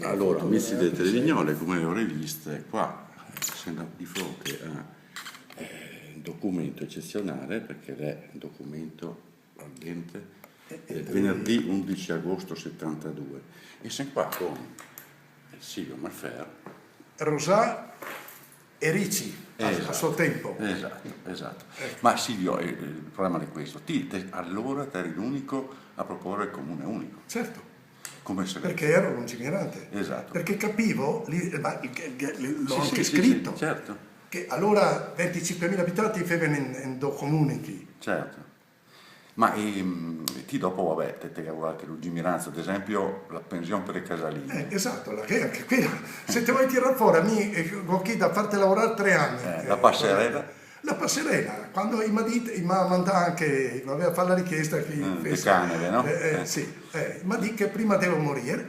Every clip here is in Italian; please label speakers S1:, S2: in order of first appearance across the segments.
S1: Allora, amici del Televignole, come le avrei viste, qua siamo di fronte a un documento eccezionale, perché è un documento ardente del venerdì 11 agosto 72. E siamo qua con Silvio Malfer.
S2: Rosà e Ricci, a suo tempo.
S1: Esatto. Ma Silvio, il problema è questo. Allora eri l'unico a proporre il comune unico.
S2: Certo.
S1: Perché
S2: ero lungimirante.
S1: Esatto.
S2: Perché capivo, l'ho anche scritto,
S1: certo.
S2: Che allora 25.000 abitanti avevano in due comuni.
S1: Certo. Ma ti dopo, vabbè, te anche lungimiranza, ad esempio, la pensione per i casalini.
S2: Esatto, anche quella. Se ti vuoi tirare fuori a me, ho chiesto da farti lavorare 3 anni.
S1: La passerella?
S2: La passerella, quando mi ha mandato anche, mi aveva fatto la richiesta che
S1: di Caneve, no?
S2: Sì, mi ha detto che prima devo morire,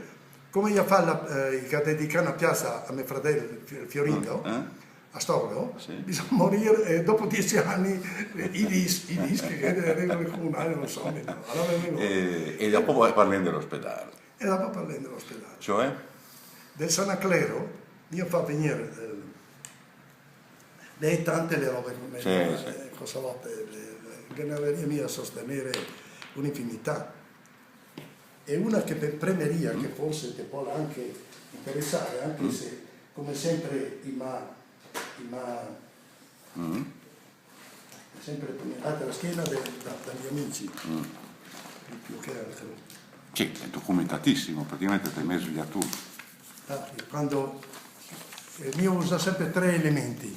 S2: come io fa che dedicare una piazza a mio fratello Fiorito, a Storo, bisogna morire e dopo 10 anni i dischi che arrivano il comunale, non so.
S1: E dopo poi parliamo dell'ospedale.
S2: E dopo parliamo dell'ospedale.
S1: Cioè?
S2: Del San Aclero, io fa venire le tante le robe cosa volte, che ne averia mia a sostenere un'infinità. E una che per premeria, che forse ti può anche interessare, anche se come sempre sempre pugnalata la schiena dagli amici, più che altro.
S1: Sì, è documentatissimo, praticamente ti hai messo via tutto.
S2: Quando il mio usa sempre 3 elementi.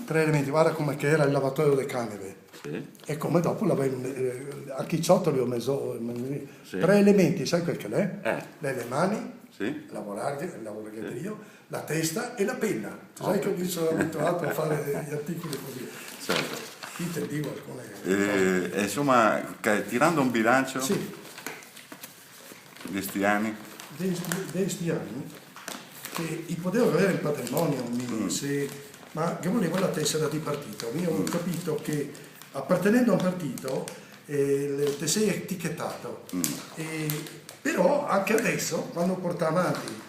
S2: 3 elementi, guarda come che era il lavatoio del Caneve.
S1: Sì.
S2: E come dopo a Chicciotto li ho messo 3 elementi, sai quel che è? Le mani, lavorare io, la testa e la penna. Sai che mi sono abituato a fare gli articoli così.
S1: Certo.
S2: Qui te dico alcune cose.
S1: Insomma, tirando un bilancio di sti anni?
S2: Di sti anni, che potevo avere il patrimonio, ma che volevo la tessera di partito. Io ho capito che appartenendo a un partito ti sei etichettato. Però anche adesso, quando porta avanti,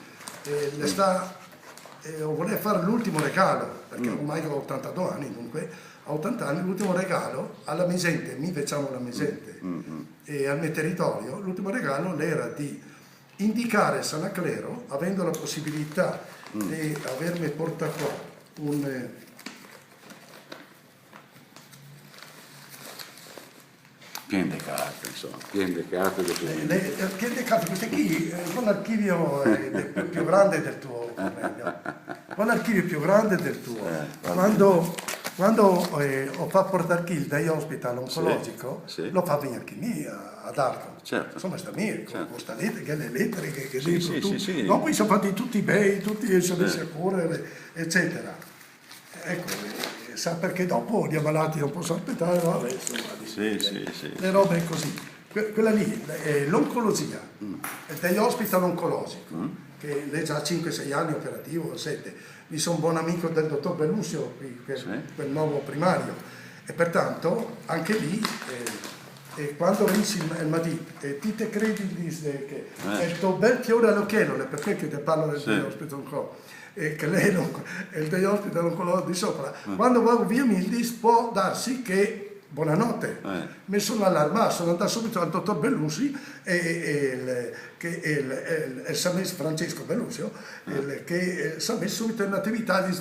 S2: volevo fare l'ultimo regalo, perché ormai ho 82 anni, dunque a 80 anni l'ultimo regalo alla Misente, mi facciamo la Misente, e al mio territorio, l'ultimo regalo era di indicare San Aclero, avendo la possibilità di avermi portato qua
S1: pieno di carte, insomma, pieno di carte.
S2: Pieno di carte, questo qui è l'archivio più grande del tuo, l'archivio più grande del tuo. Quando ho fatto portare qui dai hospital oncologico, lo fa venire anche lì ad Arco.
S1: Certo.
S2: Insomma, sta lì, con questa lettera, che le lettere che dentro tutto. No, poi sono fatti tutti i bei, tutti i servizi a cure, eccetera. Ecco, sa perché dopo gli ammalati non possono aspettare, vabbè, insomma, le robe così. Quella lì, l'oncologia, dagli hospital oncologico, che lei già ha 5-6 anni operativo, 7. Mi sono buon amico del dottor Bellusio, quel nuovo primario, e pertanto anche lì, quando Ricci mi ha detto, ti te credi che è il tuo bel fiore all'occhiello, perché che ti parlo del ospedale oncologico, che lei è il ospedale oncologico di sopra, quando vado via Mildis può darsi che buonanotte, mi sono allarmato, sono andato subito al dottor Bellusi che è il San Francesco Bellusio, che si è messo subito in attività di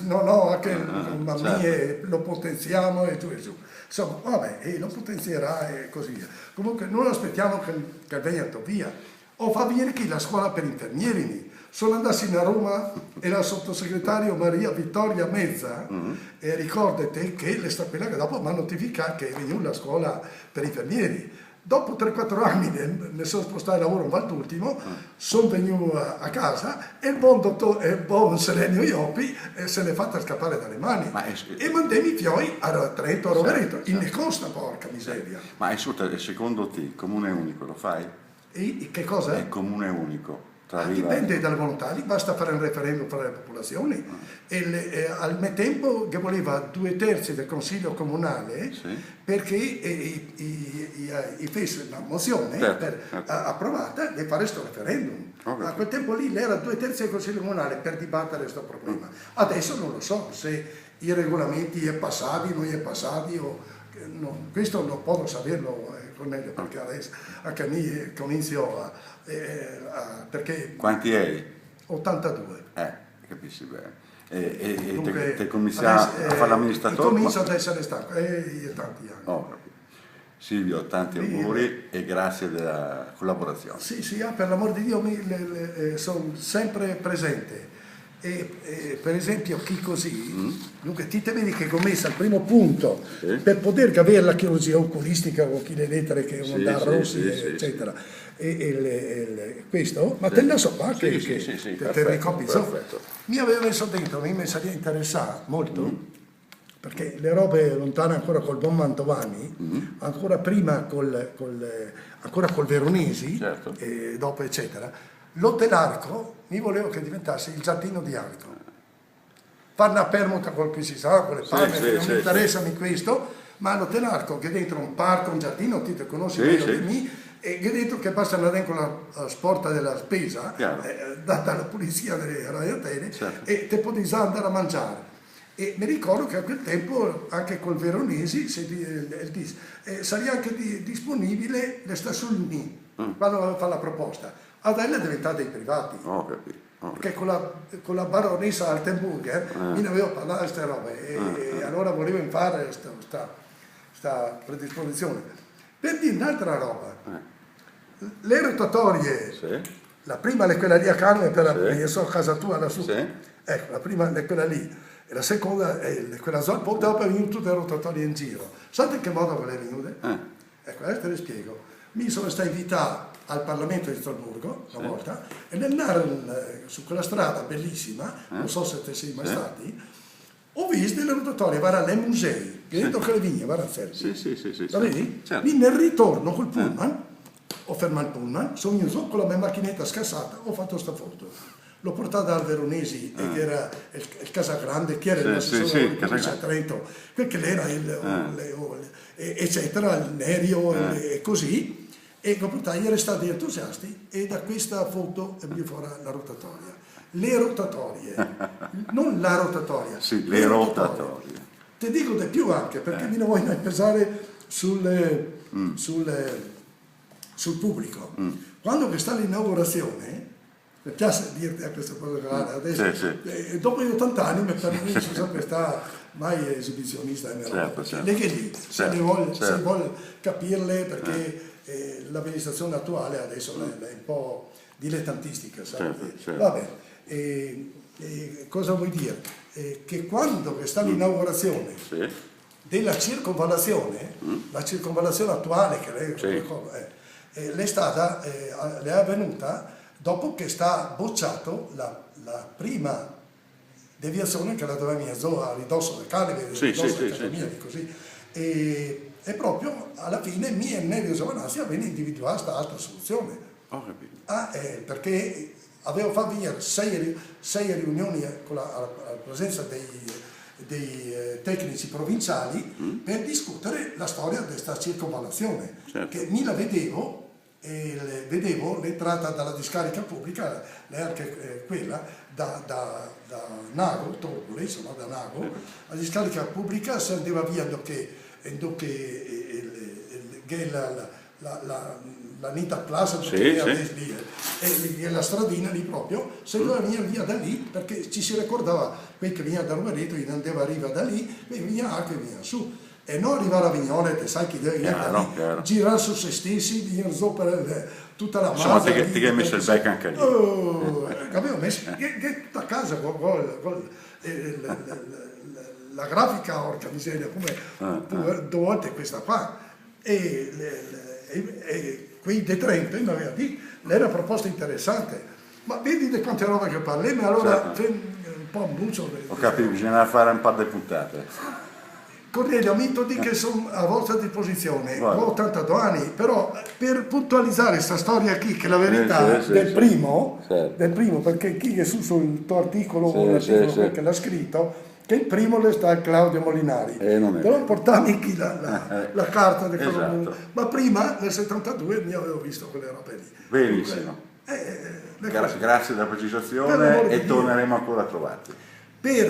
S2: lo potenziamo e giù e giù. Insomma, vabbè, lo potenzierà e così via. Comunque non aspettiamo che venga via. O fa venire qui la scuola per infermieri. Sono andato a Roma e la sottosegretario Maria Vittoria Mezza e ricordate che le quella che dopo mi ha notificato che è venuta la scuola per infermieri. Dopo 3-4 anni ne sono spostato al lavoro in Valdultimo, sono venuto a casa e il buon dottore, il buon Serenio Iopi se l'è fatta scappare dalle mani e mandami i fioi a Trento, a Rovereto, in ne costa, porca miseria.
S1: Ma secondo te il comune unico lo fai?
S2: E che cosa?
S1: È comune unico.
S2: Dipende dalla volontà, lì basta fare un referendum fra le popolazioni. Al tempo che voleva 2/3 del Consiglio Comunale perché fece una mozione approvata di fare questo referendum. A quel tempo lì era 2/3 del Consiglio Comunale per dibattere questo problema. Adesso non lo so se i regolamenti è passati, non è passati, questo non posso saperlo, Cornelio, perché adesso anche a me comincio perché...
S3: Quanti eri?
S2: 82.
S3: Capisci bene.
S2: Dunque,
S3: te cominciai a fare l'amministratore?
S2: Comincio ad essere stanco, tanti anni.
S3: Silvio, tanti auguri e grazie della collaborazione.
S2: Sì, per l'amor di Dio sono sempre presente. Per esempio chi così, dunque ti vedi che ho messo al primo punto per poter avere la chirurgia oculistica con chi le lettere che non dà rossi eccetera questo, ma te ne so qua che te ricopi. Mi aveva messo dentro, mi sarebbe interessato molto perché le robe lontane ancora col buon Mantovani, ancora prima ancora col Veronesi e dopo eccetera. L'Hotel mi volevo che diventasse il giardino di Arco. Fare una permuta col che si sa, con le palme, non mi interessa di questo, ma l'Hotel Arco che dentro un parco, un giardino, ti te conosci meglio di me, e che dentro che passa dentro la sporta della spesa, data la pulizia delle radiotene, e te potevi andare a mangiare. E mi ricordo che a quel tempo anche col Veronesi sarebbe anche disponibile le stazioni quando fa la proposta. Adesso è diventata dei privati. Perché con la baronessa Altenburger mi ne avevo parlato di queste robe e allora volevo fare questa predisposizione. Per dire un'altra roba, le rotatorie, la prima è quella lì a Canne, io so a casa tua lassù, ecco, la prima è quella lì, e la seconda è quella zona, poi dopo è venuto tutte le rotatorie in giro. Sapete in che modo quelle venute? Ecco, adesso te le spiego. Mi sono stato invitato al Parlamento di Strasburgo una volta e nell'andare su quella strada bellissima, non so se te sei mai stati, ho visto le rotatorie, guarda, nei musei, dentro che le vigne, guarda, sì. La vedi? Lì nel ritorno col pullman, ho fermato il pullman, sono venuto con la mia macchinetta scassata, ho fatto sta foto. L'ho portata al Veronesi, che era il Casagrande, che era l'assessore a Trento, quel che era eccetera, il Nerio e così. E gli ero stati entusiasti e da questa foto è venuta fuori la rotatoria. Le rotatorie, non la rotatoria.
S3: Le rotatorie.
S2: Ti dico di più anche, perché mi ne voglio pesare sul pubblico. Quando che sta l'inaugurazione, mi piace dirti a questa cosa adesso, dopo gli 80 anni mi permetto sempre sta mai esibizionista perché lì se vuole capirle perché l'amministrazione attuale adesso è un po' dilettantistica, va bene. Cosa vuoi dire? Che quando sta l'inaugurazione della circonvallazione, la circonvallazione attuale che l'è stata è avvenuta dopo che sta bocciato la prima deviazione che la doveva a ridosso del Caneve, così. E proprio alla fine Nereo Giovanazzi aveva individuato questa altra soluzione. Perché avevo fatto venire sei riunioni con la presenza dei tecnici provinciali per discutere la storia di questa circonvallazione, che mi la vedevo l'entrata dalla discarica pubblica, anche quella da Nago, Torbole, insomma da Nago, la discarica pubblica si andava via la Nita Plaza e la stradina lì proprio, se doveva via da lì perché ci si ricordava quel che veniva da Rovereto, andava arriva da lì e veniva anche via su. E non arrivare a Vignolet, sai chi deve venire girare su se stessi, venire su per tutta la massa.
S3: Insomma, ti hai messo il becco anche lì.
S2: Avevo messo a casa la grafica, orca miseria, come 2 volte questa qua. E quei detrenti mi aveva detto, l'era proposta interessante. Ma vedi di quante robe che parliamo, allora un po' un bucio.
S3: Ho capito, bisogna fare un po' di puntate.
S2: Cornelio, mi dica che sono a vostra disposizione, ho 82 anni, però per puntualizzare questa storia qui, che la verità del primo, perché chi è sul tuo articolo, che l'ha scritto, che il primo le sta Claudio Molinari, però portarmi qui la carta di quello, ma prima nel 72 mi avevo visto quelle robe lì.
S3: Benissimo. Grazie della precisazione e torneremo ancora a trovarti.